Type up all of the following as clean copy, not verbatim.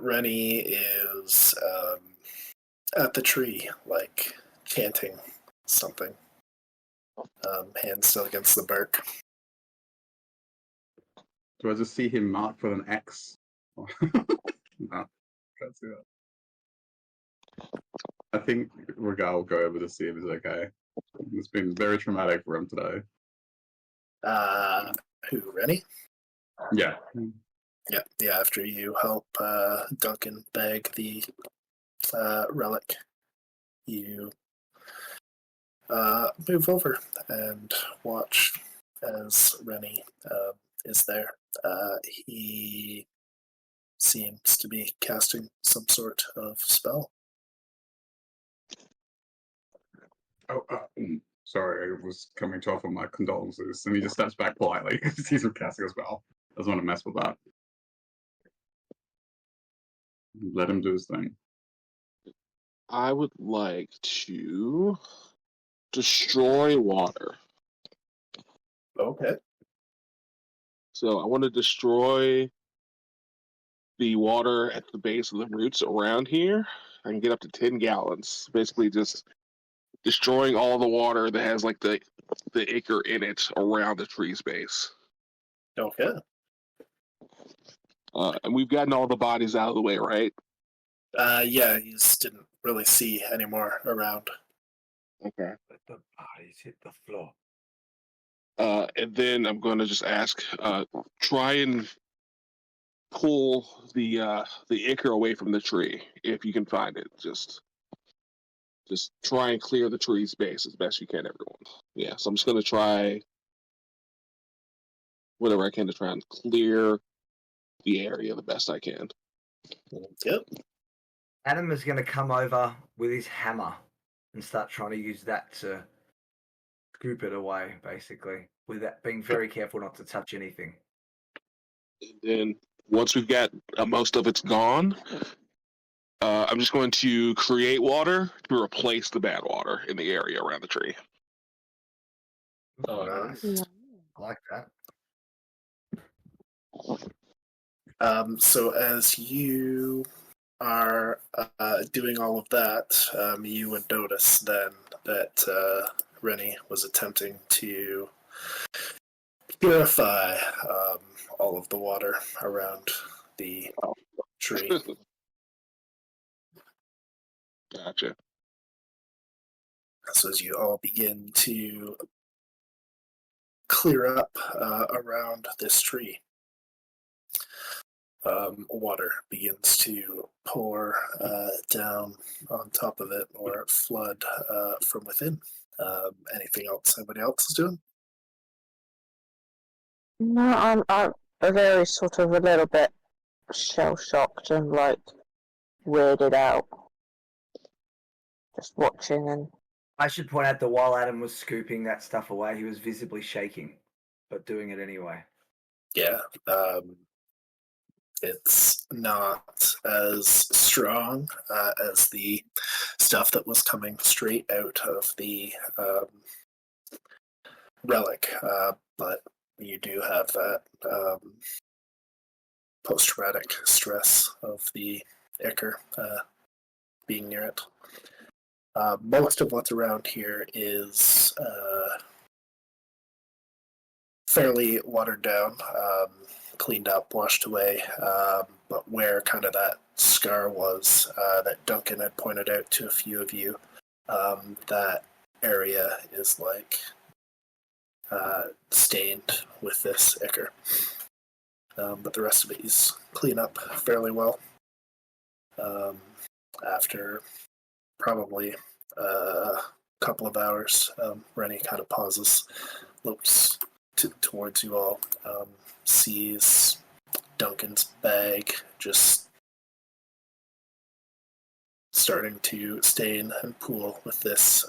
Rennie is at the tree, like chanting something. Hand still against the bark. Do I just see him marked with an X? No, can't see that. I think Regal will go over to see if he's okay. It's been very traumatic for him today. Who, Rennie? Yeah. Yeah, after you help Duncan bag the relic, you move over and watch as Rennie is there. He seems to be casting some sort of spell. Oh, sorry, I was coming to offer my condolences, and he just steps back politely because he's casting a spell. Doesn't want to mess with that. Let him do his thing. I would like to destroy water. Okay. So I want to destroy the water at the base of the roots around here. I can get up to 10 gallons. Basically just destroying all the water that has like the acre in it around the tree's base. Okay. And we've gotten all the bodies out of the way, right? Yeah, you just didn't really see any more around. Okay. Let the bodies hit the floor. And then I'm going to just ask, try and pull the ichor away from the tree if you can find it. Just try and clear the tree's base as best you can, everyone. Yeah, so I'm just going to try whatever I can to try and clear the area the best I can. Yep. Adam is going to come over with his hammer and start trying to use that to scoop it away, basically, with that being very careful not to touch anything. And then once we've got most of it's gone, I'm just going to create water to replace the bad water in the area around the tree. Oh, nice. I like that. So as you are doing all of that, you would notice then that Rennie was attempting to purify all of the water around the tree. Gotcha. So as you all begin to clear up around this tree, water begins to pour down on top of it or flood from within. Anything else anybody else is doing? No, I'm very sort of a little bit shell-shocked and like weirded out. Just watching and... I should point out that while Adam was scooping that stuff away, he was visibly shaking, but doing it anyway. Yeah. It's not as strong as the stuff that was coming straight out of the relic, but you do have that post-traumatic stress of the ichor being near it. Most of what's around here is fairly watered down, cleaned up, washed away, but where kind of that scar was that Duncan had pointed out to a few of you, that area is like stained with this ichor. But the rest of it is clean up fairly well. After probably a couple of hours. Rennie kind of pauses, looks towards you all, sees Duncan's bag just starting to stain and pool with this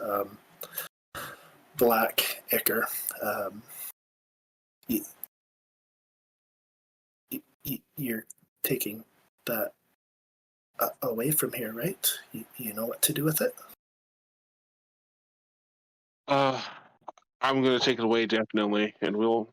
black ichor. You're taking that away from here, right? You know what to do with it? I'm going to take it away, definitely, and we'll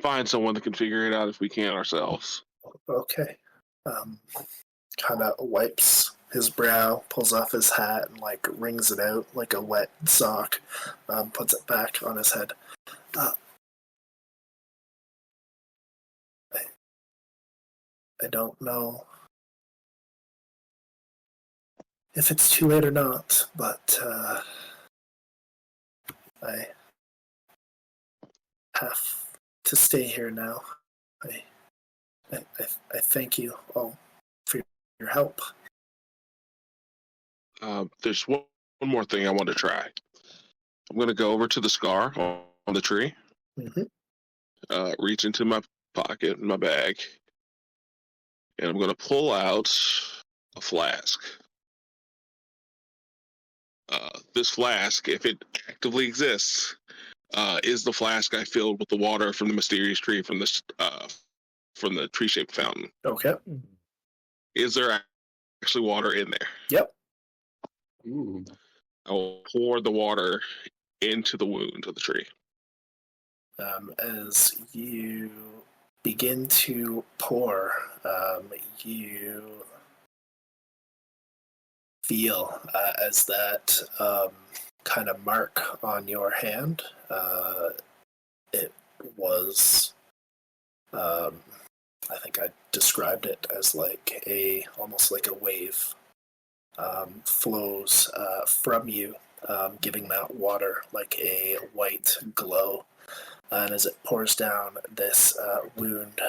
find someone that can figure it out if we can't ourselves. Okay. Kind of wipes his brow, pulls off his hat, and like wrings it out like a wet sock. Puts it back on his head. I don't know if it's too late or not, but I have to stay here now. I thank you all for your help. There's one more thing I want to try. I'm going to go over to the scar on the tree, reach into my pocket, my bag, and I'm going to pull out a flask. This flask, if it actively exists, is the flask I filled with the water from the mysterious tree from the tree-shaped fountain. Okay. Is there actually water in there? Yep. Ooh. I will pour the water into the wound of the tree. As you begin to pour, you feel as that kind of mark on your hand, it was, I think I described it as like almost like a wave flows from you, giving that water like a white glow. And as it pours down this wound,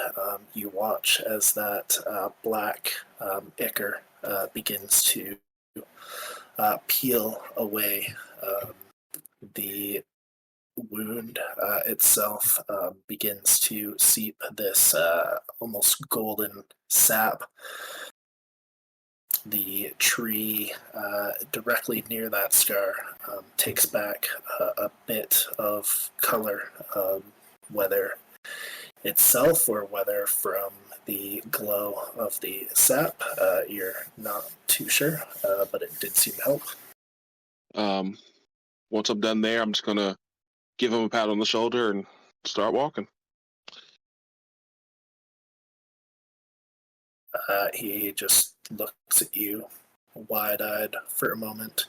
you watch as that black ichor begins to peel away. The wound itself begins to seep this almost golden sap. The tree directly near that scar takes back a bit of color, whether itself or whether from the glow of the sap. You're not too sure, but it did seem to help. Once I'm done there, I'm just going to give him a pat on the shoulder and start walking. He just looks at you wide-eyed for a moment,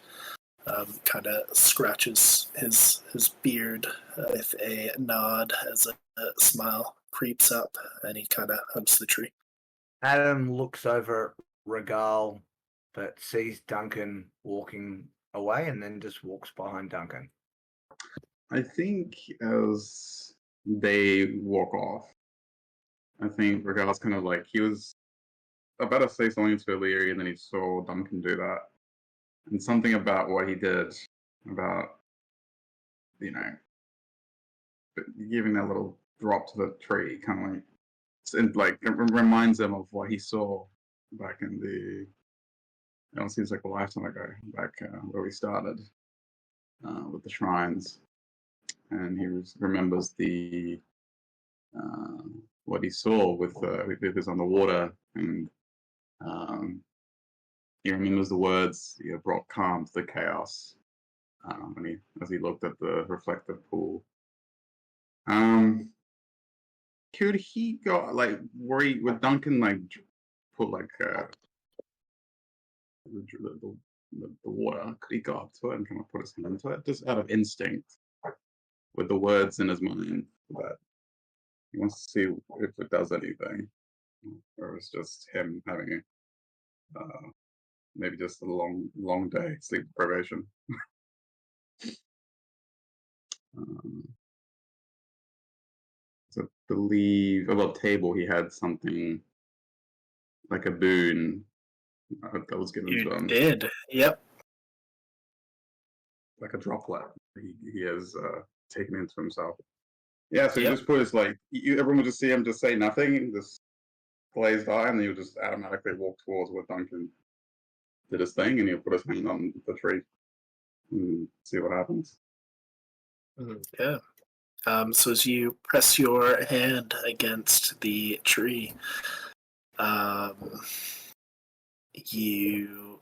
kind of scratches his beard with a nod as a smile creeps up, and he kind of hugs the tree. Adam looks over at Regal, but sees Duncan walking away and then just walks behind Duncan. I think as they walk off, I think Regal's kind of like, he was about to say something to Illyri, and then he saw Duncan do that. And something about what he did, about, giving that little drop to the tree, kind of like, it reminds him of what he saw back in it seems like a lifetime ago, back where we started with the shrines. And he remembers what he saw with this on the water, and he remembers the words, brought calm to the chaos as he looked at the reflective pool. Could he go would Duncan put the water? Could he go up to it and kind of put his hand to it, just out of instinct, with the words in his mind that he wants to see if it does anything, or it's just him having maybe just a long day, sleep deprivation. So I believe above table he had something like a boon that was given to him. You did, yep. like a droplet he has taken into himself. Yeah, so he Yep. just put his everyone would just see him just say nothing, and just glazed eye, and he would just automatically walk towards where Duncan did his thing, and he'll put his hand on the tree and see what happens. Yeah. So as you press your hand against the tree, you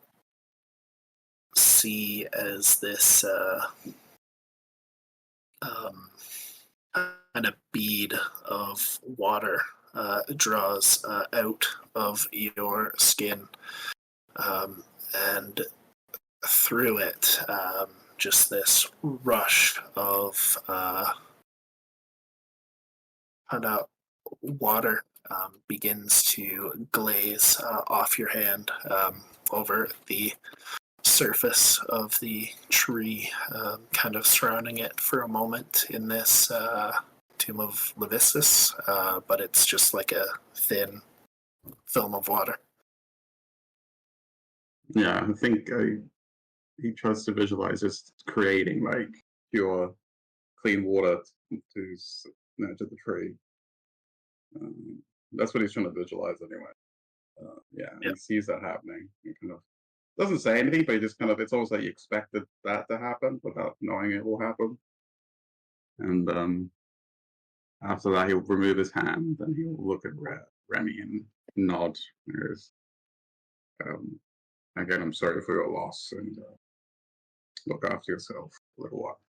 see as this kind of bead of water draws out of your skin, and through it, just this rush of kind of water begins to glaze off your hand over the surface of the tree, kind of surrounding it for a moment in this tomb of Levistus, but it's just like a thin film of water. Yeah, I think he tries to visualize just creating like pure, clean water to the tree. That's what he's trying to visualize anyway. Yeah, Yep. he sees that happening. He kind of doesn't say anything, but he just kind of, it's almost like he expected that to happen without knowing it will happen. And after that, he'll remove his hand, and he'll look at Remy and nod. There's, again, I'm sorry for your loss, and look after yourself a little while.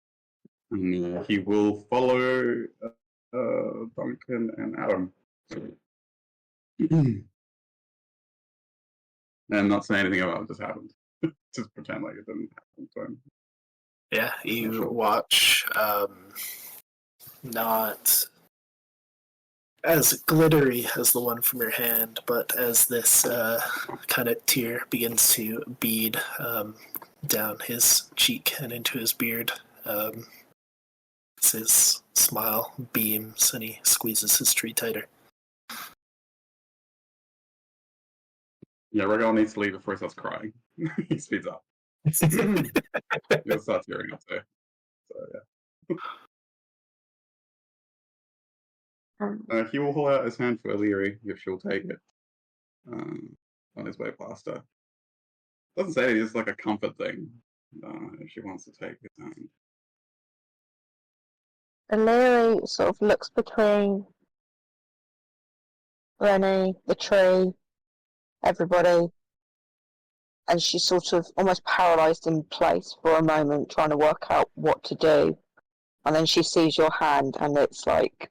And he will follow Duncan and Adam. And not say anything about what just happened. Just pretend like it didn't happen to him. Yeah, you Sure. watch not as glittery as the one from your hand, but as this kind of tear begins to bead down his cheek and into his beard. His smile beams and he squeezes his tree tighter. Yeah, Regal needs to leave before he starts crying. He speeds up. He'll start tearing up too. So yeah. He will hold out his hand for Illyri if she'll take it on his way past her. Doesn't say it's like a comfort thing if she wants to take his hand. Illyri sort of looks between Rennie, the tree, everybody, and she's sort of almost paralysed in place for a moment, trying to work out what to do. And then she sees your hand, and it's like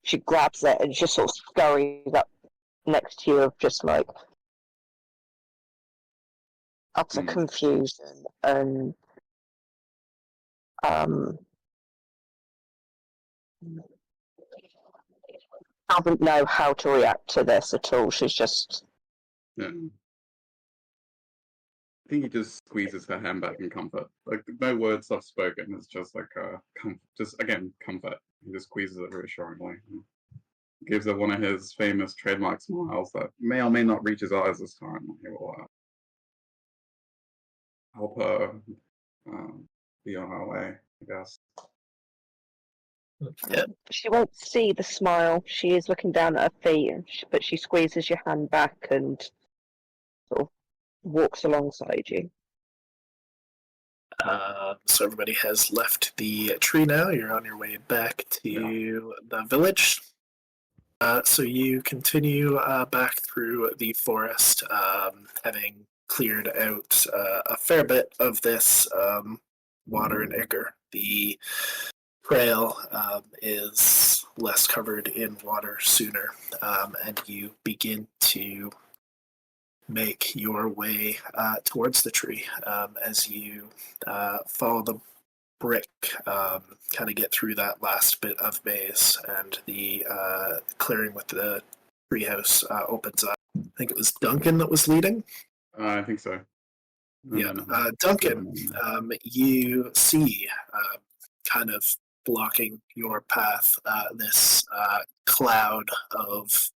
she grabs it and just sort of scurries up next to you, of just like utter confusion and doesn't know how to react to this at all. She's just Yeah. I think he just squeezes her hand back in comfort. Like no words are spoken. It's just like just again comfort. He just squeezes it reassuringly. Gives her one of his famous trademark smiles that may or may not reach his eyes this time. He will help her be on her way, I guess. Yep. She won't see the smile. She is looking down at her feet, but she squeezes your hand back and sort of walks alongside you. So everybody has left the tree now. You're on your way back to the village. So you continue back through the forest, having cleared out a fair bit of this water and ichor. The trail is less covered in water sooner, and you begin to make your way towards the tree as you follow the brick, kind of get through that last bit of maze, and the clearing with the treehouse opens up. I think it was Duncan that was leading. I think so. Yeah, Duncan, you see kind of blocking your path this cloud of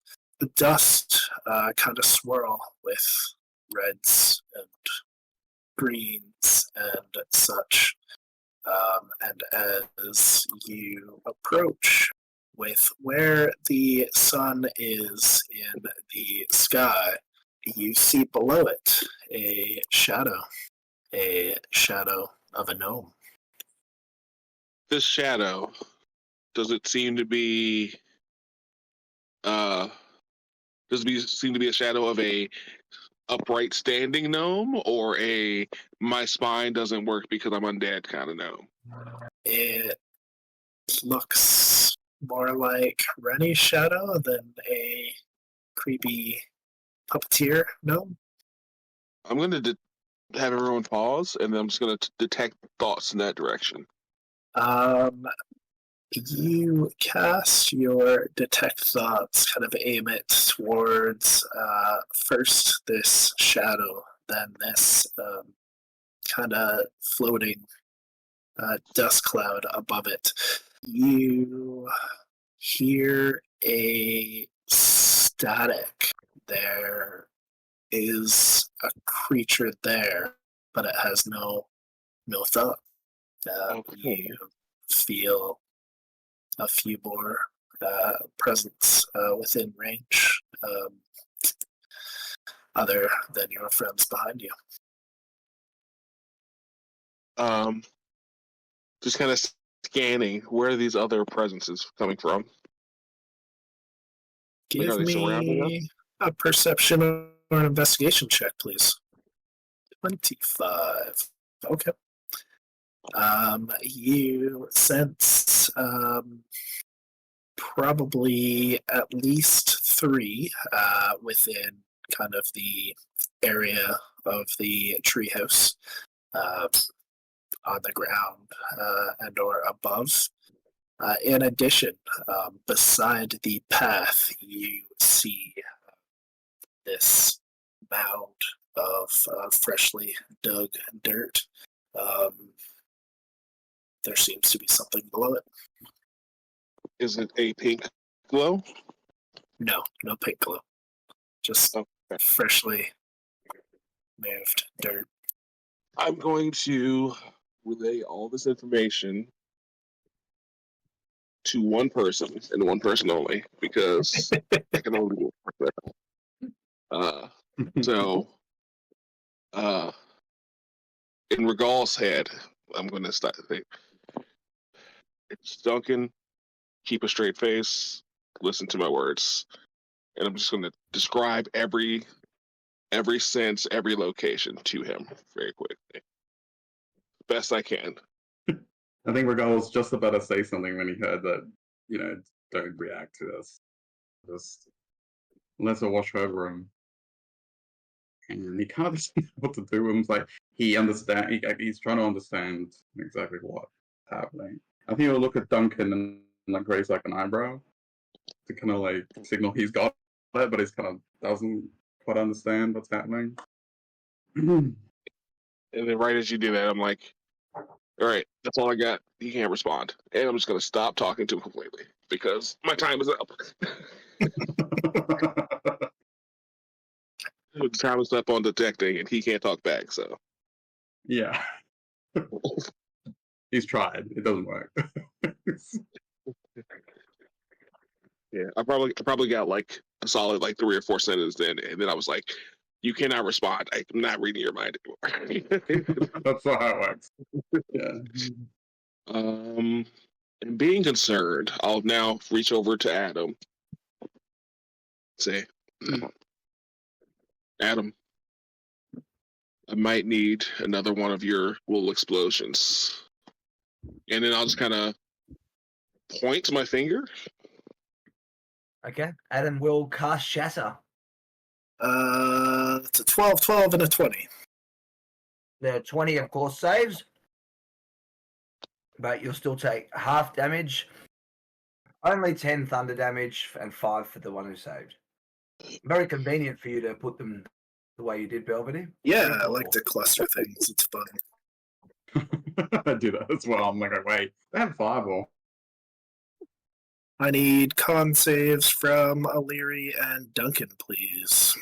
dust, kind of swirl with reds and greens and such. And as you approach with where the sun is in the sky, you see below it a shadow of a gnome. This shadow, does it seem to be seem to be a shadow of a upright standing gnome, or a my spine doesn't work because I'm undead kind of gnome? It looks more like Rennie's shadow than a creepy puppeteer gnome. I'm going to have everyone pause, and then I'm just going to detect thoughts in that direction. You cast your detect thoughts, kind of aim it towards first this shadow, then this kind of floating dust cloud above it. You hear a static. There is a creature there, but it has no thought. Okay. You feel a few more presence within range, other than your friends behind you. Just kind of scanning, where are these other presences coming from? Give are they surrounding us? me a perception or an investigation check, please. 25. Okay. You sense probably at least 3 within kind of the area of the treehouse, on the ground and or above. In addition, beside the path, you see this mound of freshly dug dirt. There seems to be something below it. Is it a pink glow? No pink glow. Just freshly moved dirt. I'm going to relay all this information to one person, and one person only, because I can only do it. So, in Regal's head, I'm going to start the thing. It's Duncan. Keep a straight face. Listen to my words, and I'm just going to describe every sense, every location to him very quickly, best I can. I think Regal was just about to say something when he heard that, don't react to this. Just let her watch over him. And he kind of doesn't know what to do. It's like he's trying to understand exactly what's happening. I think he'll look at Duncan and like raise like an eyebrow to kind of like signal he's got it, but he kind of doesn't quite understand what's happening. And then right as you do that, I'm like, all right, that's all I got. He can't respond. And I'm just going to stop talking to him completely because my time is up. The time is up on detecting, and he can't talk back, so. Yeah. He's tried. It doesn't work. Yeah, I probably got like a solid like 3 or 4 sentences in, and then I was like, you cannot respond. I'm not reading your mind anymore. That's not how it works. Yeah. And being concerned, I'll now reach over to Adam. Say, Adam, I might need another one of your little explosions. And then I'll just kind of point to my finger. Okay. Adam will cast Shatter. It's a 12, 12, and a 20. The 20, of course, saves. But you'll still take half damage. Only 10 thunder damage and 5 for the one who saved. Very convenient for you to put them the way you did, Belvadere. Yeah, I like to cluster things. It's fun. I do that as well. I'm like, wait, they have 5 or. I need con saves from O'Leary and Duncan, please.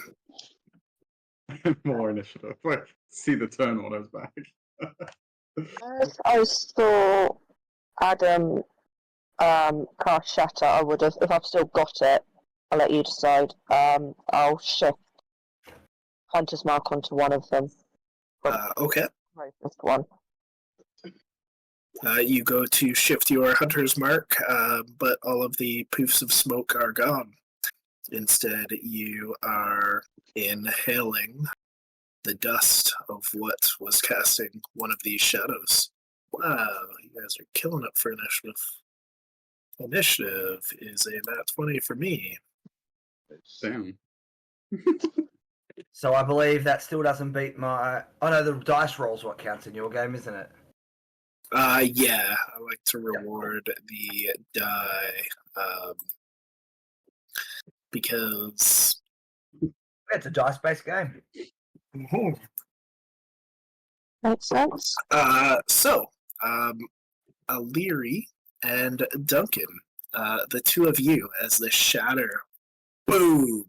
More initiative. Wait, see the turn orders back. As I saw Adam cast Shatter, I would have, if I've still got it, I'll let you decide. I'll shift Hunter's Mark onto one of them. Okay. Closest one. You go to shift your hunter's mark, but all of the poofs of smoke are gone. Instead, you are inhaling the dust of what was casting one of these shadows. Wow, you guys are killing it for initiative. Initiative is a nat 20 for me. Damn. So I believe that still doesn't beat my. Oh no, the dice roll's what counts in your game, isn't it? Yeah, I like to reward the die because It's a dice-based game. Makes sense. So, Aliri and Duncan, the two of you, as the shatter, boom,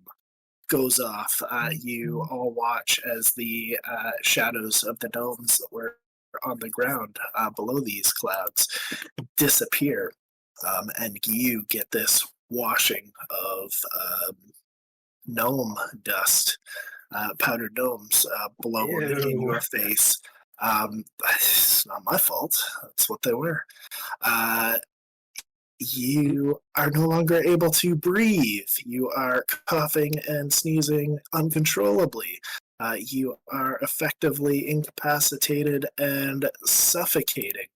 goes off. You all watch as the shadows of the gnomes that were on the ground below these clouds disappear, and you get this washing of gnome dust, powdered gnomes blown in your face. It's not my fault. That's what they were. You are no longer able to breathe. You are coughing and sneezing uncontrollably. You are effectively incapacitated and suffocating.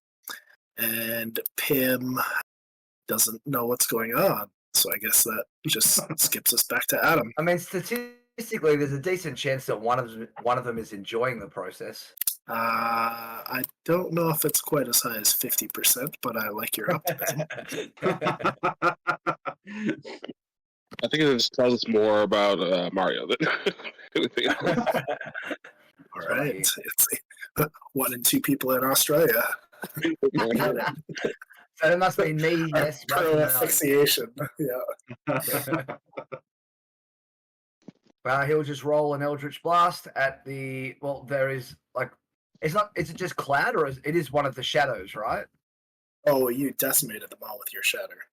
And Pim doesn't know what's going on. So I guess that just skips us back to Adam. I mean, statistically, there's a decent chance that one of them is enjoying the process. I don't know if it's quite as high as 50%, but I like your optimism. I think it just tells us more about Mario than anything else. All right. It's 1 in 2 people in Australia. So it must be me, yes, Pro no. asphyxiation. Yeah. He'll just roll an Eldritch Blast at the. Well, there is like, it's not. Is it just cloud, or it is one of the shadows, right? Oh, you decimated them all with your shatter.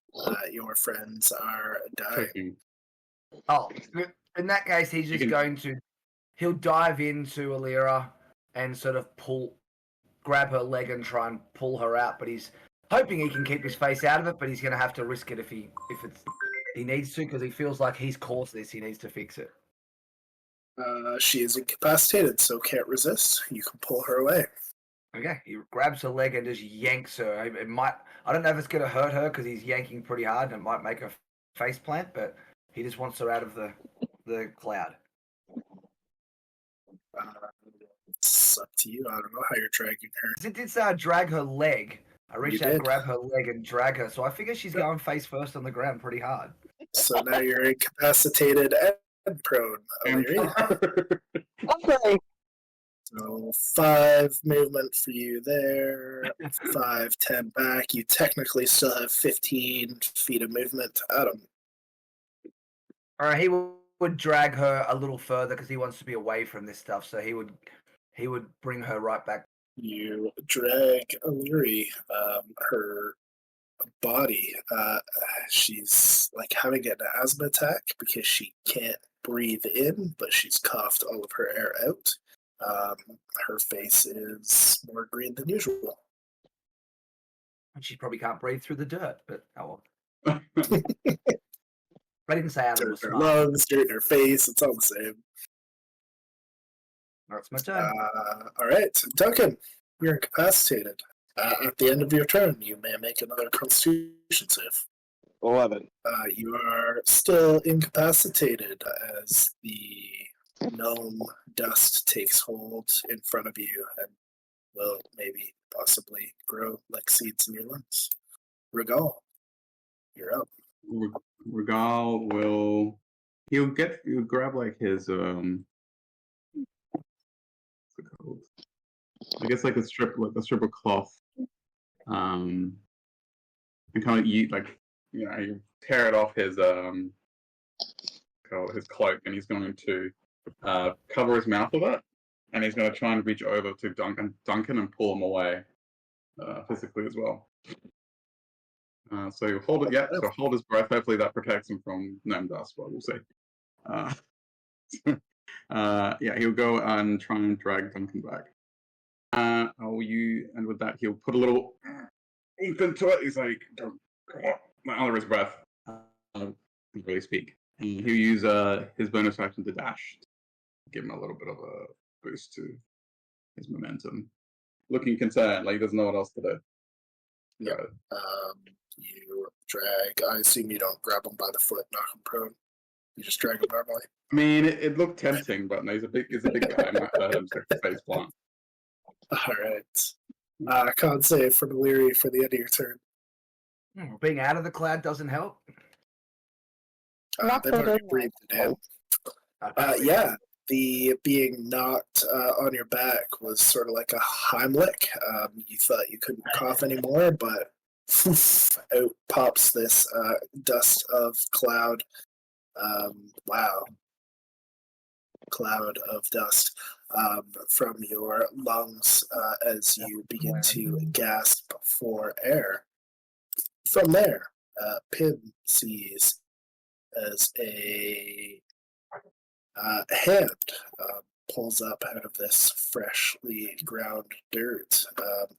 Your friends are dying. Oh, in that case, he's just going to. He'll dive into Alira and sort of grab her leg and try and pull her out, but he's hoping he can keep his face out of it, but he's going to have to risk it if he needs to, because he feels like he's caused this. He needs to fix it. She is incapacitated, so can't resist. You can pull her away. Okay, he grabs her leg and just yanks her. It might. I don't know if it's going to hurt her because he's yanking pretty hard and it might make her face plant, but he just wants her out of the cloud. It's up to you. I don't know how you're dragging her. It did say I drag her leg. I reached out, grab her leg, and drag her. So I figure she's going face first on the ground pretty hard. So now you're incapacitated and prone. Okay. So 5 movement for you there. 5, 10 back. You technically still have 15 feet of movement. Adam. All right, he would drag her a little further because he wants to be away from this stuff. So he would bring her right back. You drag Aliri, her body. She's like having an asthma attack because she can't breathe in, but she's coughed all of her air out. Her face is more green than usual. And she probably can't breathe through the dirt, but oh well. I didn't say Adam was Dirt in smart. her lungs, dirt in her face, it's all the same. That's my turn. All right, Duncan, you're incapacitated. At the end of your turn, you may make another Constitution save. 11. You are still incapacitated as the gnome dust takes hold in front of you and will maybe possibly grow like seeds in your lungs. Regal, you're up. Regal will. He'll grab like his I guess like a strip of cloth, and kind of you tear it off his cloak, and he's going to cover his mouth with it, and he's going to try and reach over to Duncan and pull him away. physically as well. So he'll hold it. Yeah, so hold his breath. Hopefully that protects him from gnome dust. But we'll see. Yeah, he'll go and try and drag Duncan back. And with that, he'll put a little ink into it. He's like, under his breath. Can't really speak. And he'll use his bonus action to dash, give him a little bit of a boost to his momentum. Looking concerned, like he doesn't know what else to do. Yep. You drag. I assume you don't grab him by the foot, knock him prone. You just drag him normally. I mean, it looked tempting, but no, he's a big guy. I might let him face plant. All right. Can't save from Illyri for the end of your turn. Being out of the cloud doesn't help. They've already breathed it in. Yeah, the being knocked on your back was sort of like a Heimlich. You thought you couldn't cough anymore, but out pops this dust of cloud. Wow. Cloud of dust from your lungs as you begin to gasp for air. From there, Pim sees as a hand pulls up out of this freshly ground dirt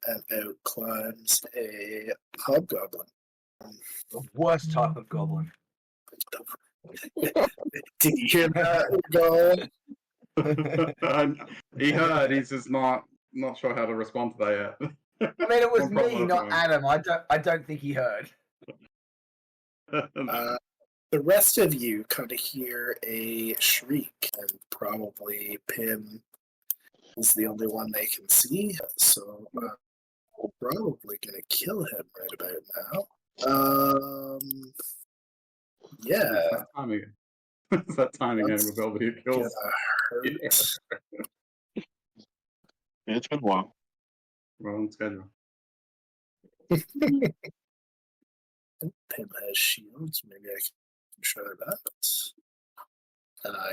and out climbs a hobgoblin. The worst type of goblin. Did you hear that go? He heard. He's just not sure how to respond to that yet. I mean, it was me, not Adam. I don't think he heard. The rest of you kind of hear a shriek, and probably Pim is the only one they can see, so we're probably going to kill him right about now. Yeah. It's that timing again with Belvadere kills. Yeah, it's been a while. Well on schedule. Pim has shields. Maybe I can try that.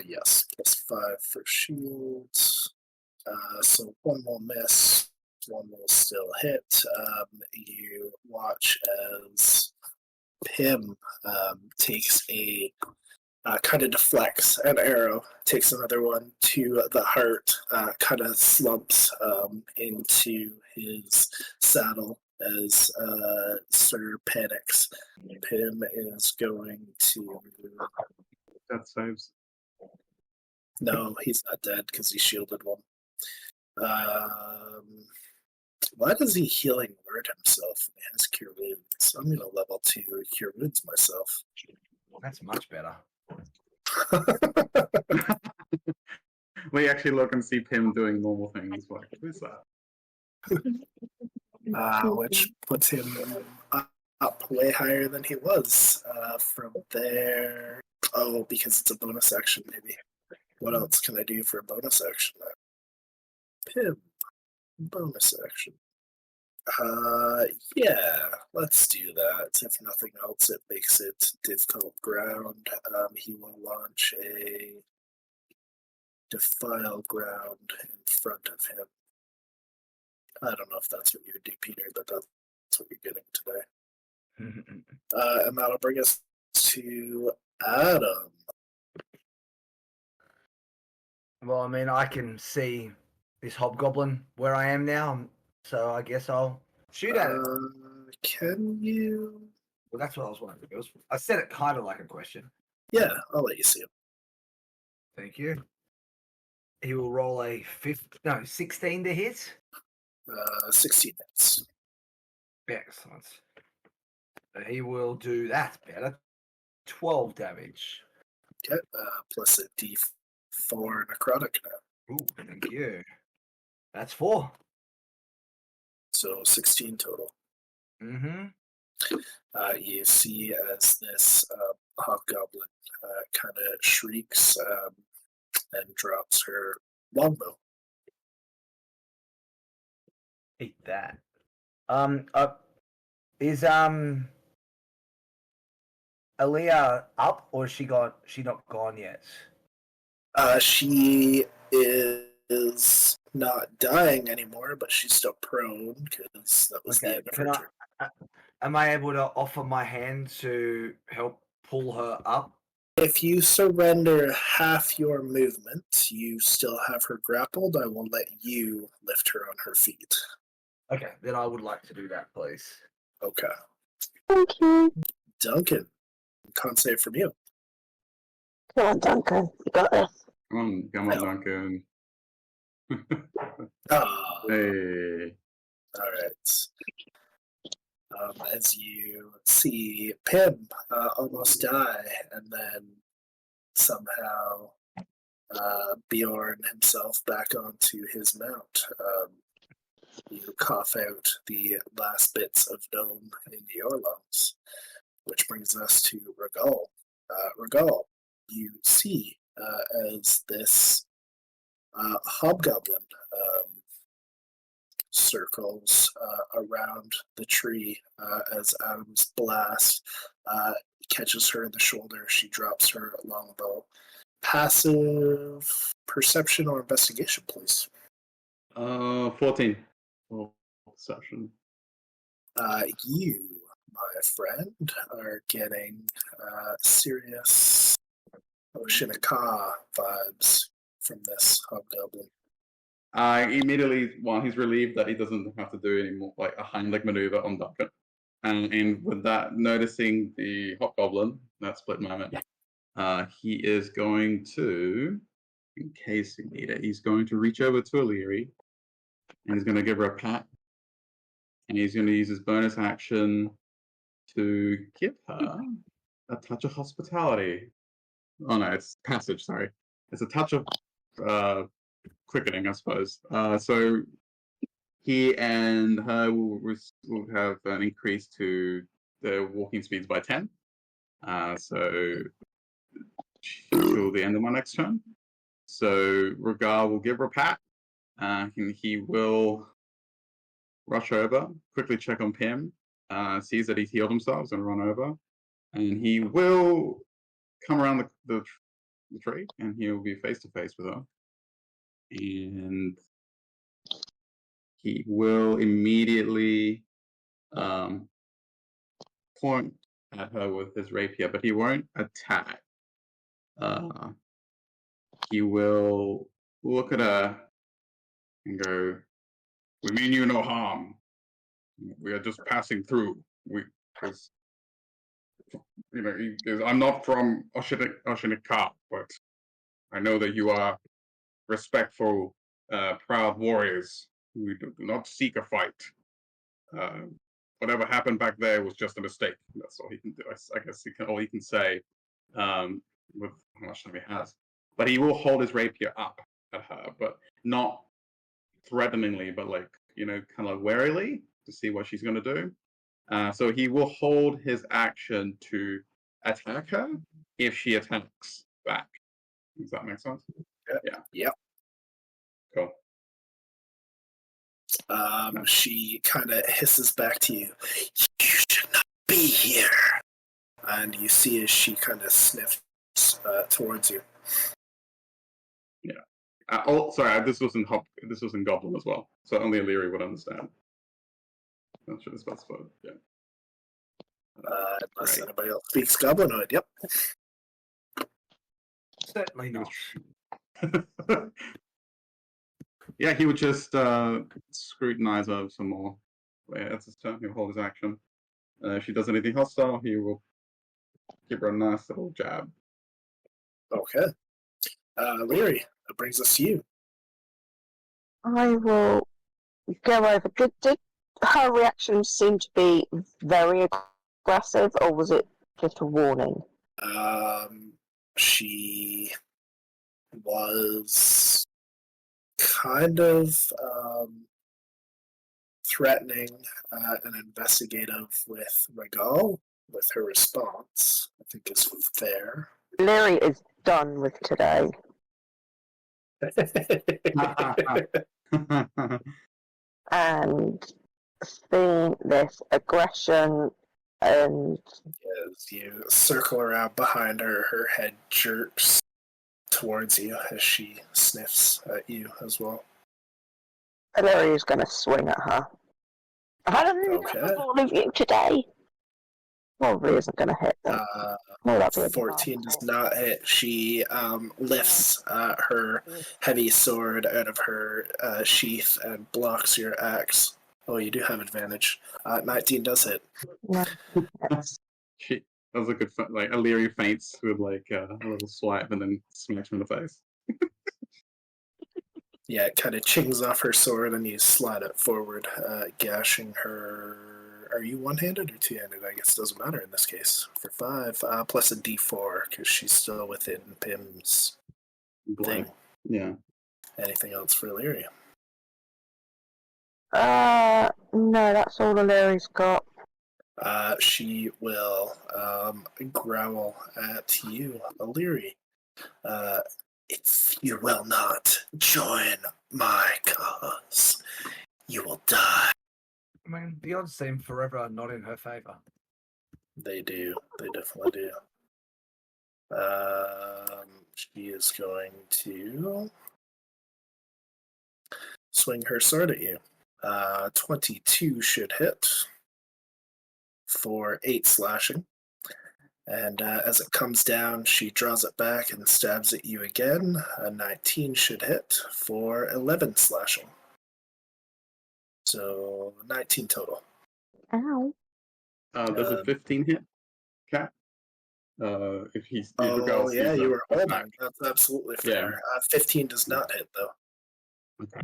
Yes, +5 for shields. So one will miss, one will still hit. You watch as Pim takes a kind of deflects an arrow, takes another one to the heart, kind of slumps into his saddle as Sir panics. Pim is going to... Death saves. No, he's not dead because he shielded one. Why does he healing word himself when he has Cure Wounds? I'm going to level 2 Cure Wounds myself. That's much better. We actually look and see Pim doing normal things. Like, who's that? Which puts him up way higher than he was from there. Oh, because it's a bonus action, maybe. What else can I do for a bonus action? Pim, bonus action. Yeah, let's do that. If nothing else, it makes it difficult ground. He will launch a defile ground in front of him. I don't know if that's what you would do, Peter, but that's what you're getting today. And that'll bring us to Adam. Well, I mean, I can see this hobgoblin where I am now, so I guess I'll shoot at it. Can you? Well, that's what I was wondering. I said it kind of like a question. Yeah, I'll let you see him. Thank you. He will roll a 16 to hit. 16 hits. Excellent. He will do that better. 12 damage. Okay, plus a D4 necrotic now. Ooh, thank you. That's 4. So 16 total. Mm-hmm. You see as this hobgoblin kind of shrieks and drops her longbow. Eat that. Is Aaliyah up or is she not gone yet? She is is not dying anymore, but she's still prone because that was the end of her turn. Am I able to offer my hand to help pull her up? If you surrender half your movement, you still have her grappled. I will let you lift her on her feet. Okay, then I would like to do that, please. Okay. Thank you. Duncan, con save from you. Come on, Duncan. You got this. Come on, Duncan. Oh, Hey. all right. As you see Pim almost die, and then somehow Bjorn himself back onto his mount. You cough out the last bits of gnome into your lungs, which brings us to Regal. Regal, you see as this hobgoblin circles around the tree as Adam's blast catches her in the shoulder. She drops her longbow. Passive perception or investigation, please. 14. Oh, perception. You, my friend, are getting serious Oshinaka vibes from this hobgoblin. Immediately, while he's relieved that he doesn't have to do any more, like a Heimlich maneuver on Duncan. And with that, noticing the hobgoblin, that split moment, he is going to, in case he need it, he's going to reach over to Illyri, and he's going to give her a pat, and he's going to use his bonus action to give her a touch of hospitality. Oh no, it's passage, sorry. It's a touch of quickening, I suppose. So he and her will have an increase to their walking speeds by 10. So till the end of my next turn. So Regal will give her a pat. He will rush over, quickly check on Pim, sees that he's healed himself, he's going to run over, and he will come around the tree, and he'll be face to face with her. And he will immediately point at her with his rapier, but he won't attack. He will look at her and go, "We mean you no harm. We are just passing through. Because I'm not from Oshinika, but I know that you are respectful, proud warriors. We do not seek a fight. Whatever happened back there was just a mistake." That's all he can do. I guess all he can say with how much time he has. But he will hold his rapier up at her, but not threateningly, but kind of warily to see what she's going to do. So he will hold his action to attack her if she attacks back. Does that make sense? Yeah. Yep. Cool. She kind of hisses back to you. "You should not be here." And you see as she kind of sniffs towards you. Yeah. Sorry. This was in Goblin as well, so only Illyri would understand. Not sure it's specified. Yeah. Unless anybody else speaks Goblinoid. Yep. Certainly not. Yeah, he would just scrutinize her some more. Yeah, that's his turn. He'll hold his action. If she does anything hostile, he will give her a nice little jab. Okay. Leary, that brings us to you. I will go over. Did her reaction seem to be very aggressive, or was it just a warning? She was kind of threatening and investigative with Regal, with her response, I think is fair. Larry is done with today. And seeing this aggression and As you circle around behind her, her head jerks towards you as she sniffs at you as well. Illyria's going to swing at her. I had enough Okay. of all of you today. Probably isn't going to hit them. No, that's a 14 does not hit. She lifts her heavy sword out of her sheath and blocks your axe. Oh, you do have advantage. 19 does hit. No. That was a good like Illyria faints with like a little swipe and then smacks him in the face. Yeah, it kind of chings off her sword and you slide it forward, gashing her. Are you one-handed or two-handed? I guess it doesn't matter in this case. For 5, plus a d4, because she's still within Pim's thing. Yeah. Anything else for Illyria? No, that's all Illyria's got. She will growl at you, Illyria. If you will not join my cause, you will die. I mean, the odds seem forever not in her favor. They do. They definitely do. She is going to swing her sword at you. 22 should hit for 8 slashing. And as it comes down, she draws it back and stabs at you again. A 19 should hit for 11 slashing. So 19 total. Ow. Does a 15 hit, Cat? If he's Oh, yeah, you were holding. That's absolutely fair. Yeah. 15 does not hit, though. Okay.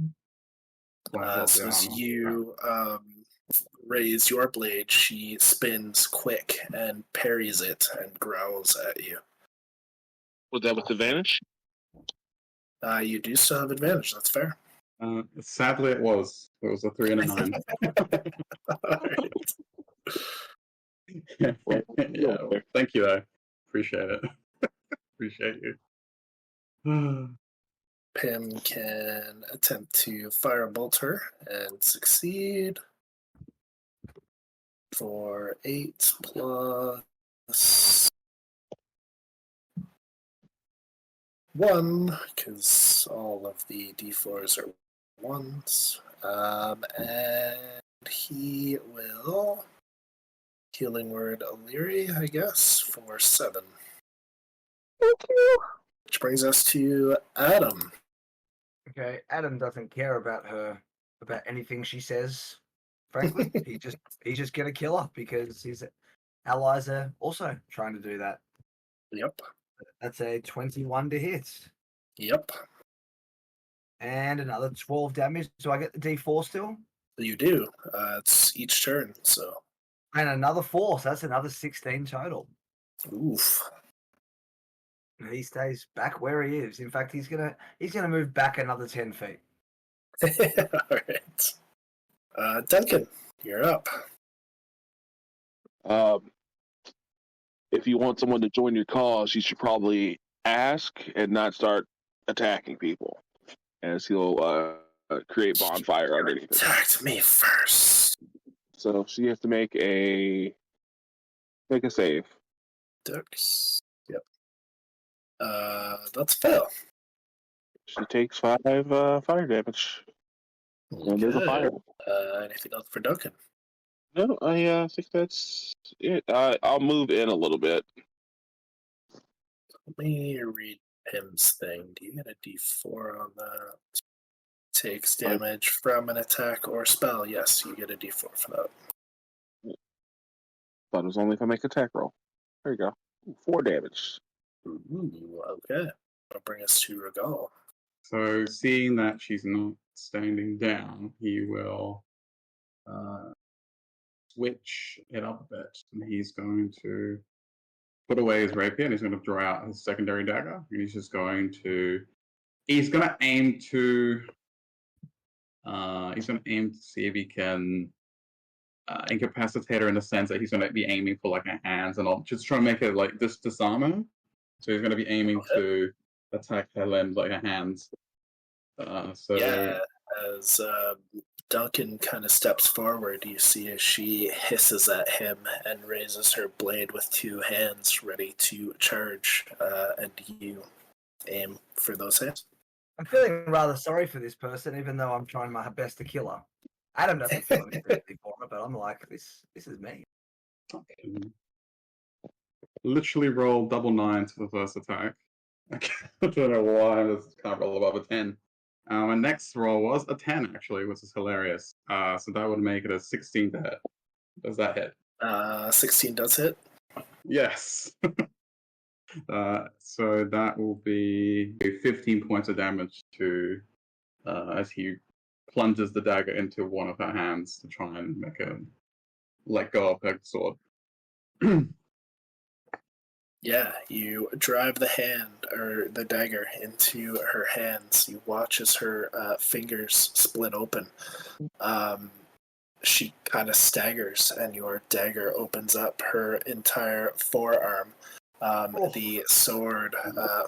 So as you raise your blade, she spins quick and parries it and growls at you. Was that with advantage? You do still have advantage. That's fair. Sadly, it was. It was a 3 and a 9. Alright. Yeah, well, thank you, though. Appreciate it. Appreciate you. Pim can attempt to firebolt her and succeed for 8 plus 1, because all of the d4s are 1s. And he will healing word Illyria, I guess, for 7. Thank you. Which brings us to Adam. Okay, Adam doesn't care about anything she says. Frankly, he's just gonna kill her because his allies are also trying to do that. Yep. That's a 21 to hit. Yep. And another 12 damage. Do I get the D4 still? You do. It's each turn, so. And another 4, so that's another 16 total. Oof. He stays back where he is. In fact, he's gonna move back another 10 feet. Alright. Duncan, you're up. If you want someone to join your cause, you should probably ask and not start attacking people, as he'll create bonfire underneath it. Attacked me first. So she has to make a save. Dex. Yep. That's fail. She takes 5 fire damage. And there's a fire. Anything else for Duncan? No, I think that's it. I'll move in a little bit. Let me read Pim's thing. Do you get a d4 on that? Takes damage from an attack or spell. Yes, you get a d4 for that. Thought it was only if I make attack roll. There you go. 4 damage. Ooh, okay. That'll bring us to Regal. So, seeing that she's not standing down, he will switch it up a bit. And he's going to put away his rapier and he's going to draw out his secondary dagger. And he's just going to. He's going to aim to. He's going to aim to see if he can incapacitate her in the sense that he's going to be aiming for like her hands and I'll just try to make it like disarm her. So he's going to be aiming to attack her limbs, like her hands. Yeah, as Duncan kind of steps forward, you see as she hisses at him and raises her blade with 2 hands ready to charge, and you aim for those hands. I'm feeling rather sorry for this person, even though I'm trying my best to kill her. Adam doesn't feel any sympathy for her, but I'm like, this is me. Literally roll double 9s for the first attack. I don't know why I just can't roll above a 10. My next roll was a 10 actually, which is hilarious. So that would make it a 16 to hit. Does that hit? 16 does hit. Yes. So that will be 15 points of damage to as he plunges the dagger into one of her hands to try and make her let go of her sword. Yeah, you drive the hand or the dagger into her hands. You watch as her fingers split open. She kind of staggers, and your dagger opens up her entire forearm. The sword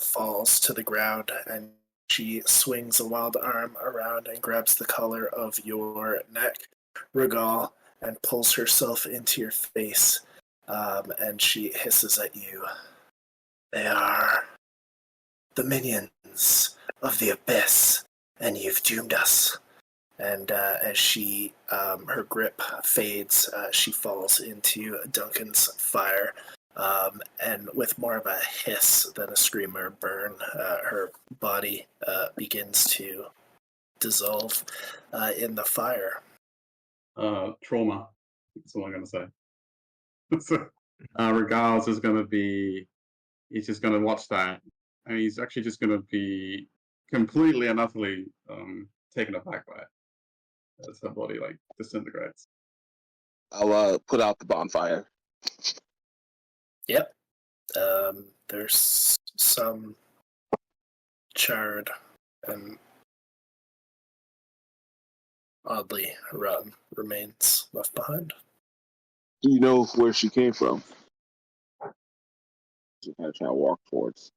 falls to the ground, and she swings a wild arm around and grabs the collar of your neck, Regal, and pulls herself into your face. And she hisses at you. They are the minions of the abyss, and you've doomed us. And as she, her grip fades, she falls into Duncan's fire. And with more of a hiss than a scream or burn, her body begins to dissolve in the fire. Trauma. That's all I'm going to say. So, Regals is going to be, he's just going to watch that, and he's actually just going to be completely and utterly taken aback by it as her body like disintegrates. I'll put out the bonfire. Yep. There's some charred and oddly rotten remains left behind. Do you know where she came from? She kind of trying to walk towards.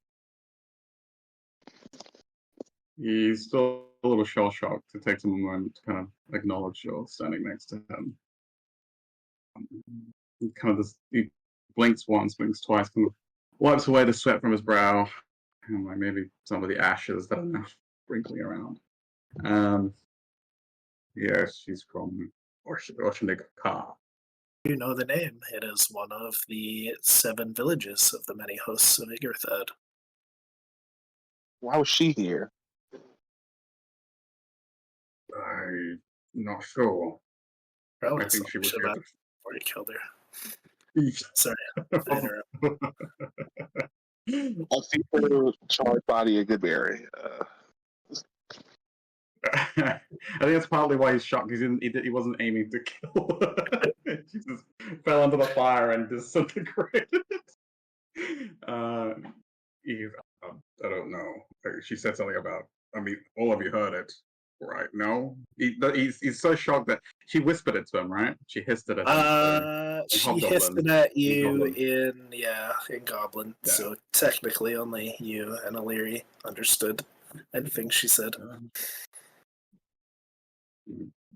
He's still a little shell-shocked. It takes him a moment to kind of acknowledge you're standing next to him. He kind of just, he blinks once, blinks twice, kind of wipes away the sweat from his brow, and like maybe some of the ashes that are now sprinkling around. Yes, she's from Oceanica. You know the name. It is one of the 7 villages of the many hosts of Igorthad. Why was she here? I'm not sure. Probably I think she was should here have before you killed her. to... Sorry. I think her charred body a good berry. I think that's partly why he's shocked. He wasn't aiming to kill her. She just fell into the fire and disintegrated. I don't know. She said something about. I mean, all of you heard it, right? No, he's so shocked that she whispered it to him, right? She hissed it at him. She hissed it at you in Goblin. Yeah. So technically, only you and Illyri understood anything she said.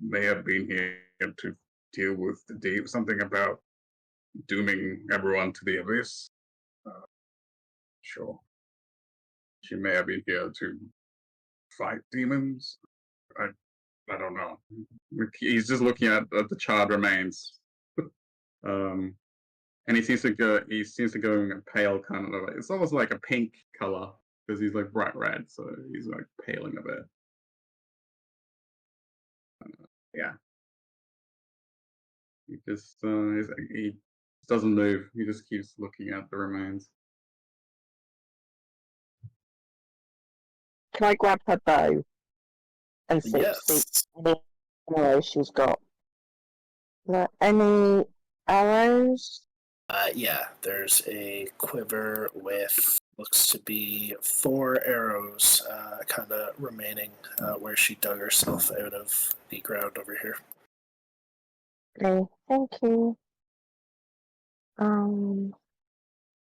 May have been here to deal with something about dooming everyone to the abyss. Sure. She may have been here to fight demons. I don't know. He's just looking at the charred remains. And he seems to go in a pale kind of, it's almost like a pink color because he's like bright red, so he's like paling a bit. Yeah. He just he doesn't move. He just keeps looking at the remains. Can I grab her bow and see any arrows she's got? Any arrows? Yeah, there's a quiver with looks to be 4 arrows kind of remaining where she dug herself out of the ground over here. Okay, thank you.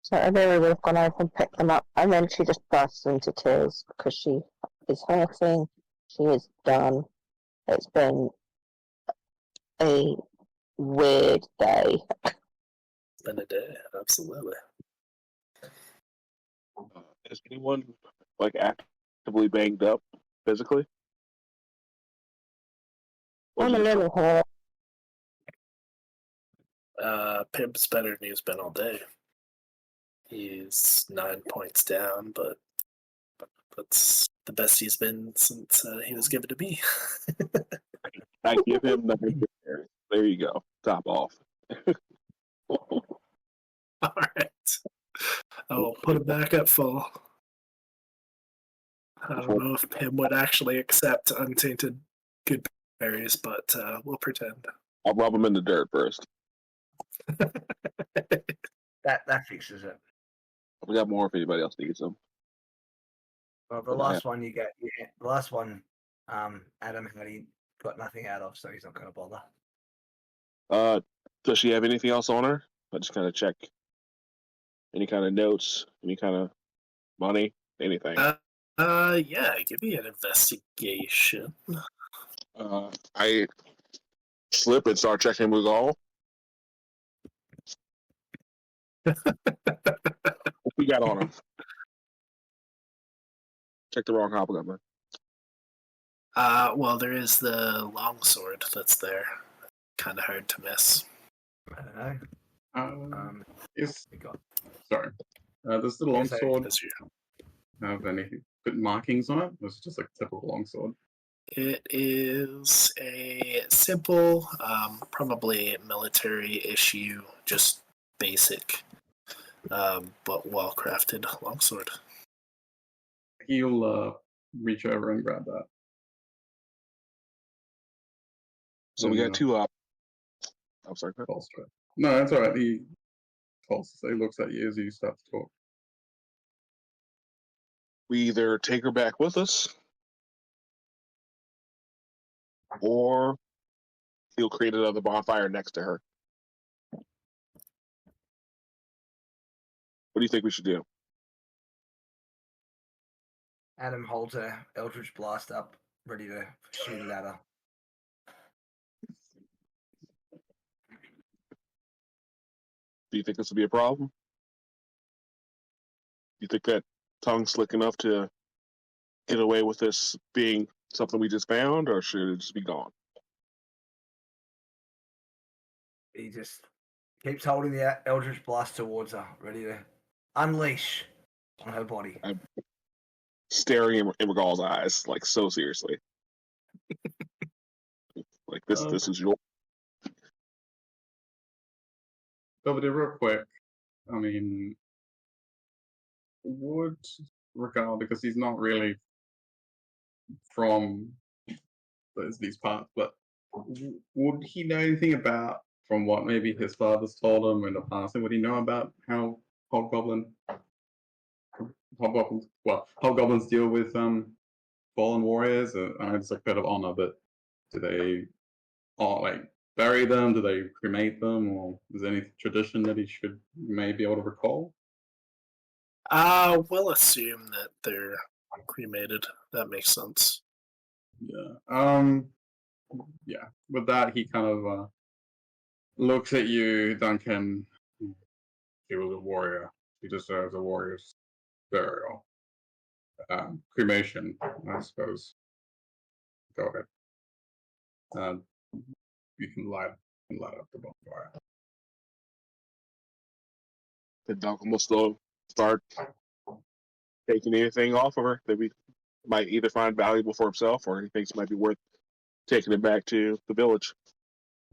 So Illyri would have gone over and picked them up, and then she just bursts into tears because she is hurting. She is done. It's been a weird day. It's been a day, absolutely. Has anyone like actively banged up physically? Or I'm a just- little hurt. Pimp's better than he's been all day. He's 9 points down, but that's the best he's been since he was given to me. I give him the there you go. Top off. All right. I'll put him back at full. I don't know if Pim would actually accept untainted good berries, but we'll pretend. I'll rub him in the dirt first. That fixes it. We got more if anybody else needs them. Well, the last one you get, the last one, Adam had he got nothing out of, so he's not going to bother. Does she have anything else on her? I just kind of check. Any kind of notes? Any kind of money? Anything? Yeah, give me an investigation. I slip and start checking with all. What we got on him? Check the wrong hobgoblin. Well, there is the longsword that's there. Kind of hard to miss. I don't know. Is We got sorry. Does the Yes, longsword As you- have any good markings on it? Or is it just like a typical longsword? It is a simple, probably military issue, just basic, but well crafted longsword. He'll reach over and grab that. So we got two up. I'm sorry. go ahead. Holster it. No, that's all right. He holsters it. He looks at you as you start to talk. We either take her back with us, or he'll create another bonfire next to her. What do you think we should do? Adam holds a Eldritch Blast up, ready to shoot it at her. Do you think this will be a problem? Do you think that tongue's slick enough to get away with this being something we just found, or should it just be gone? He just keeps holding the Eldritch Blast towards her, ready to unleash on her body. I'm staring in Regal's eyes, like so seriously. Like this is your. Belvadere, real quick. I mean, would Regal, because he's not really from these parts, but would he know anything about, from what maybe his father's told him in the past, would he know about how hobgoblins deal with fallen warriors? I know it's like a bit of honor, but do they bury them? Do they cremate them? Or is there any tradition that he should maybe be able to recall? We'll assume that they're cremated. That makes sense. Yeah. Yeah. With that, he kind of looks at you, Duncan. He was a warrior. He deserves a warrior's burial. Cremation, I suppose. Go ahead. You can light up the bonfire. The Duncan will still start taking anything off of her that we might either find valuable for himself or he thinks might be worth taking it back to the village.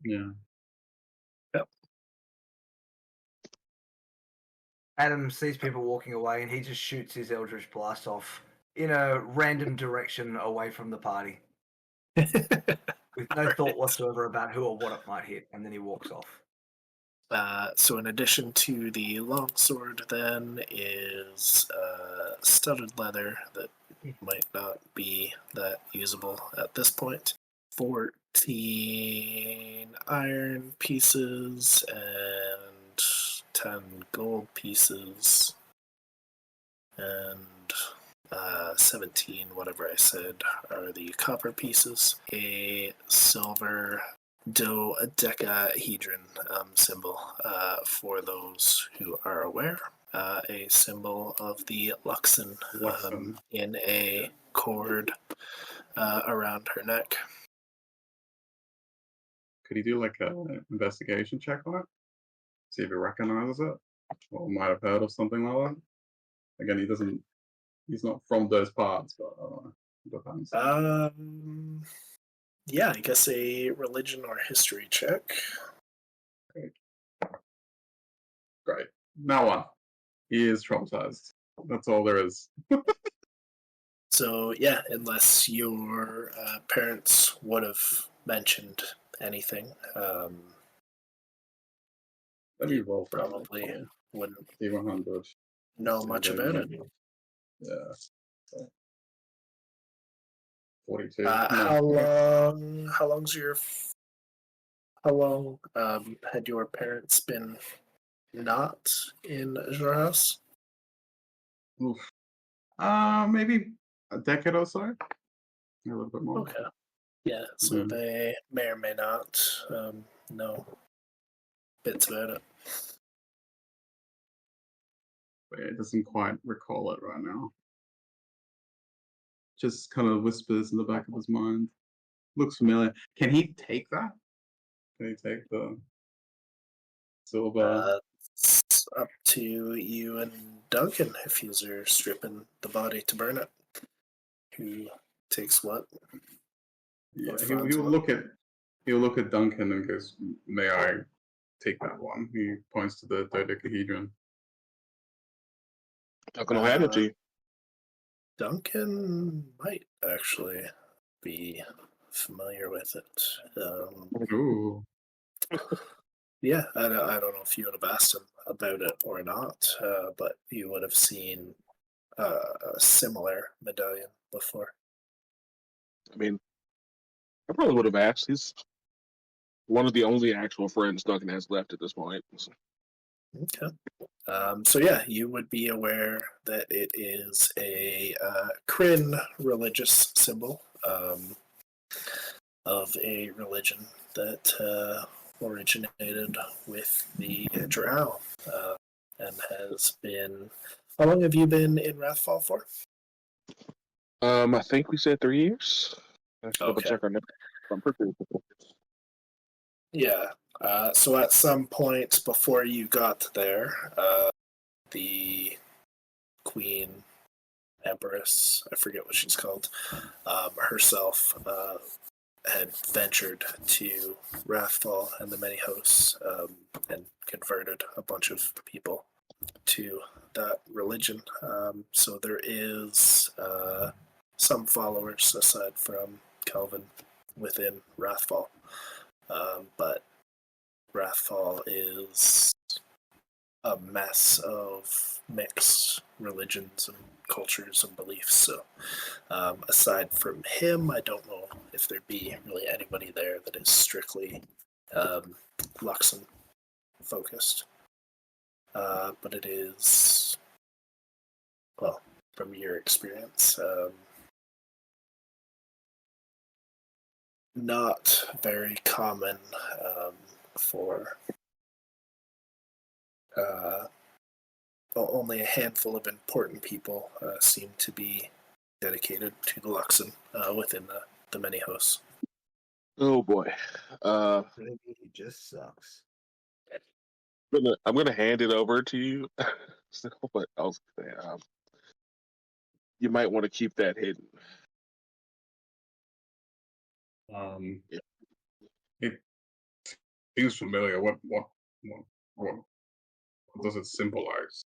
Yeah. Adam sees people walking away and he just shoots his Eldritch Blast off in a random direction away from the party with no thought whatsoever about who or what it might hit, and then he walks off. So in addition to the longsword, then is studded leather that might not be that usable at this point. 14 iron pieces and 10 gold pieces and 17, whatever I said, are the copper pieces. A silver dodecahedron symbol for those who are aware. a symbol of the Luxon Luxon. in a cord around her neck. Could he do like an investigation check on it? See if he recognizes it? Or might have heard of something like that? Again, he's not from those parts, but I don't know. Depends. Yeah, I guess a religion or history check. Great. Now on. He is traumatized. That's all there is. So yeah, unless your parents would have mentioned anything, Let me roll for probably it. wouldn't D100. know much about it. Yeah. So, 42. How long had your parents been not in your house? Oof. Maybe a decade or so. A little bit more. Okay. Yeah, so they may or may not know bits about it. But it doesn't quite recall it right now. Just kind of whispers in the back of his mind. Looks familiar. Can he take that? Can he take the silver? It's up to you and Duncan if you're stripping the body to burn it. Who takes what? Yeah, Or he'll finds what? look at Duncan and goes, "May I take that one?" He points to the dodecahedron. Duncan will hand it to you. Duncan might actually be familiar with it. Ooh. Yeah, I don't know if you would have asked him about it or not, but you would have seen a similar medallion before. I mean, I probably would have asked. He's one of the only actual friends Duncan has left at this point. So. Okay. So yeah, you would be aware that it is a Kryn religious symbol of a religion that originated with the Drow and has been. How long have you been in Wrathfall for? I think we said 3 years. I should double Okay. check our notes. I'm pretty sure. Yeah. So at some point before you got there, the Queen Empress, I forget what she's called, herself had ventured to Wrathfall and the Many Hosts and converted a bunch of people to that religion. So there is some followers aside from Calvin within Wrathfall. But Wrathfall is a mess of mixed religions and cultures and beliefs. So aside from him, I don't know if there'd be really anybody there that is strictly Luxon focused. But it is, well, from your experience, not very common for only a handful of important people seem to be dedicated to the Luxon within the many hosts. Oh boy. Maybe he just sucks. I'm gonna hand it over to you. Still, but I was gonna say, you might want to keep that hidden. Yeah. It seems familiar. What does it symbolize?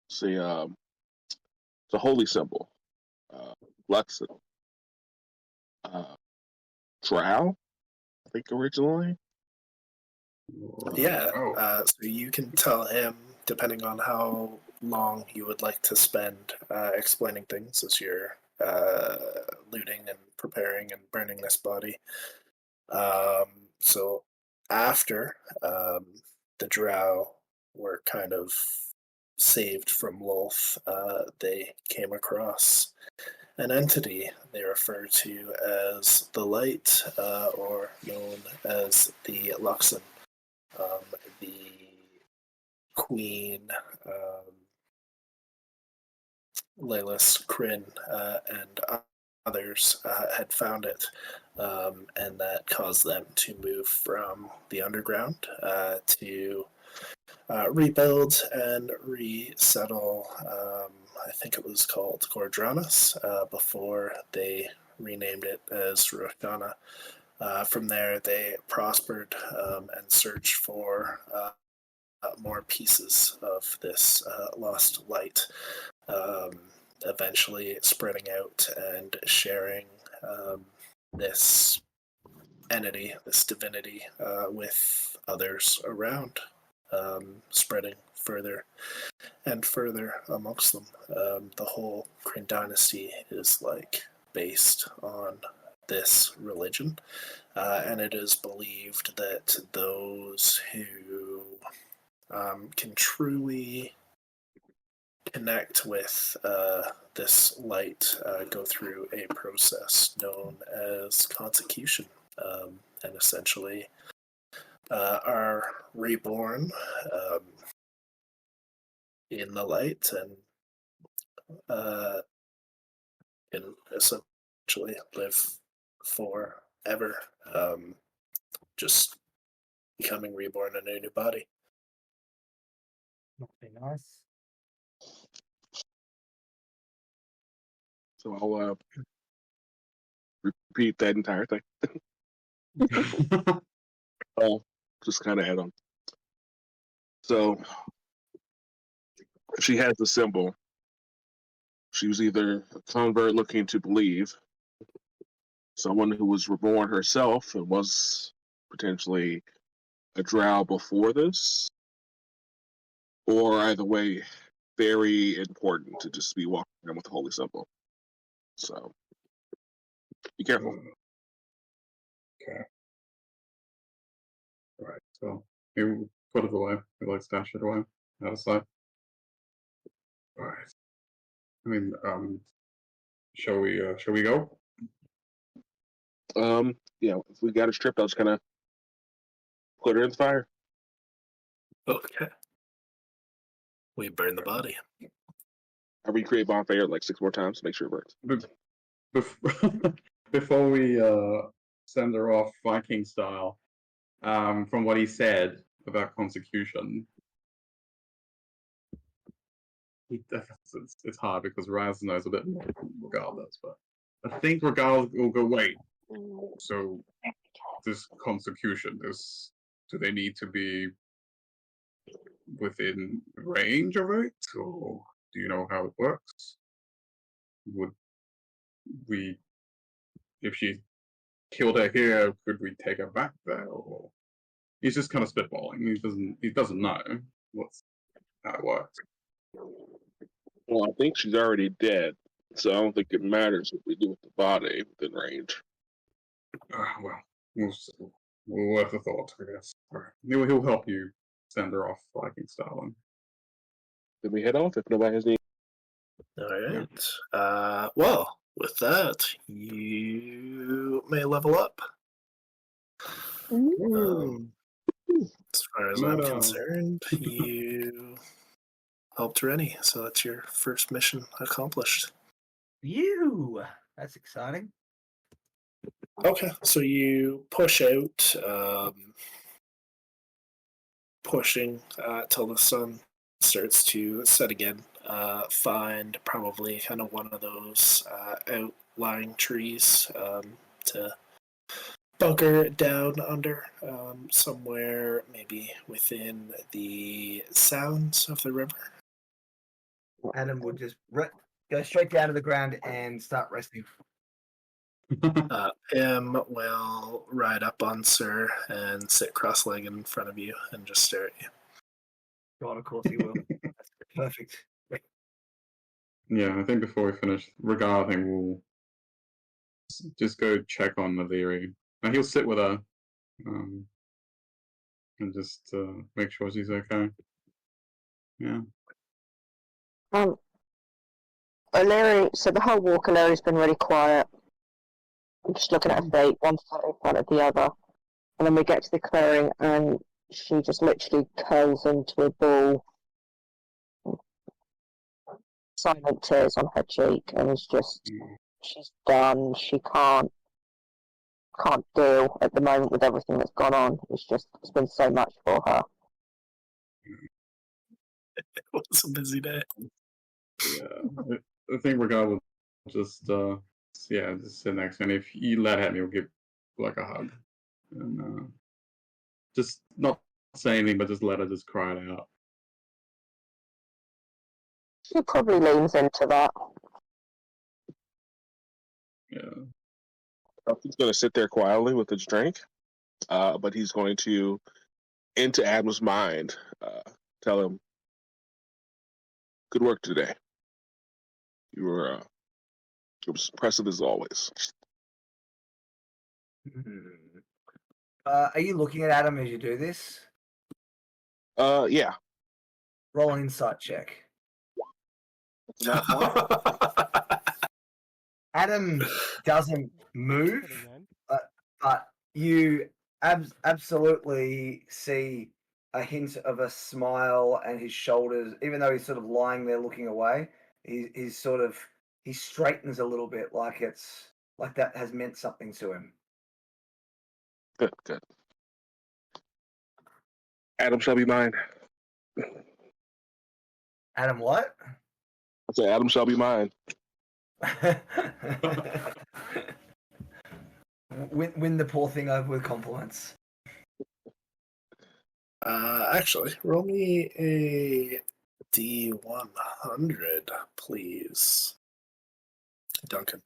See, it's a holy symbol. Luxon. Drow, I think originally. Yeah, so you can tell him, depending on how long you would like to spend explaining things as you're looting and preparing and burning this body. So after the Drow were kind of saved from Lolth, they came across an entity they refer to as the Light, or known as the Luxon. The Queen Lelis, Kryn, and others had found it, and that caused them to move from the underground to rebuild and resettle. I think it was called Gordranus before they renamed it as Roshana. From there, they prospered and searched for more pieces of this lost light, eventually spreading out and sharing this entity, this divinity, with others around, spreading further and further amongst them. The whole Kryn dynasty is like based on this religion, and it is believed that those who can truly connect with this light go through a process known as consecution, and essentially are reborn in the light and can essentially live forever, just becoming reborn in a new body. Must be nice. So I'll repeat that entire thing. I'll just kind of add on. So she has the symbol. She was either a convert looking to believe, someone who was reborn herself and was potentially a drow before this, or either way, very important to just be walking around with the holy symbol. So be careful. Okay. Right. So you put it away. You like stash it away out of sight. All right. I mean, shall we go? Yeah, if we got her stripped, I'll just kind of put her in the fire. Okay. We burn the body. I recreate bonfire like 6 more times to make sure it burns. Before we send her off Viking style, from what he said about consecution, it's hard because Raz knows a bit more regardless, but I think Regal will go, wait, so this consecution, do they need to be within range of it, or do you know how it works? Would we, if she killed her here, could we take her back there? Or he's just kind of spitballing. He doesn't know how it works. Well, I think she's already dead, so I don't think it matters what we do with the body within range. Well, we'll worth a thought, I guess. He'll help you send her off Viking style. Then we head off if nobody has any. All right. Well, with that, you may level up. As far as I'm concerned, you helped Rennie, so that's your first mission accomplished. That's exciting. Okay, so you push out, pushing till the sun starts to set again. Find probably kind of one of those outlying trees to bunker down under, somewhere maybe within the sounds of the river. Adam would just go straight down to the ground and start resting. Pim will ride up on Sir and sit cross-legged in front of you and just stare at you. God, of course he will. That's perfect. Yeah, I think before we finish, regarding, we'll just go check on Maliri. Now he'll sit with her and just make sure she's okay. Yeah. O'Leary, so the whole walk, O'Leary's been really quiet. I'm just looking at her feet, one foot in front of the other. And then we get to the clearing, and she just literally curls into a ball, silent tears on her cheek, and is just, she's done. She can't deal at the moment with everything that's gone on. It's been so much for her. It was a busy day. Yeah, I think Regal will just just sit next to him. If you let him, he'll give like a hug, and just not say anything, but just let her just cry it out. She probably leans into that. Yeah. He's going to sit there quietly with his drink, but he's going to, into Adam's mind, tell him, "Good work today. You were impressive as always." Are you looking at Adam as you do this? Yeah. Roll an insight check. Adam doesn't move, but you absolutely see a hint of a smile and his shoulders, even though he's sort of lying there looking away, he straightens a little bit, like that has meant something to him. Good. Adam shall be mine. Adam, what? I said, Adam shall be mine. Win the poor thing over with compliments. Actually, roll me a D100, please. Duncan.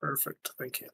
Perfect, thank you.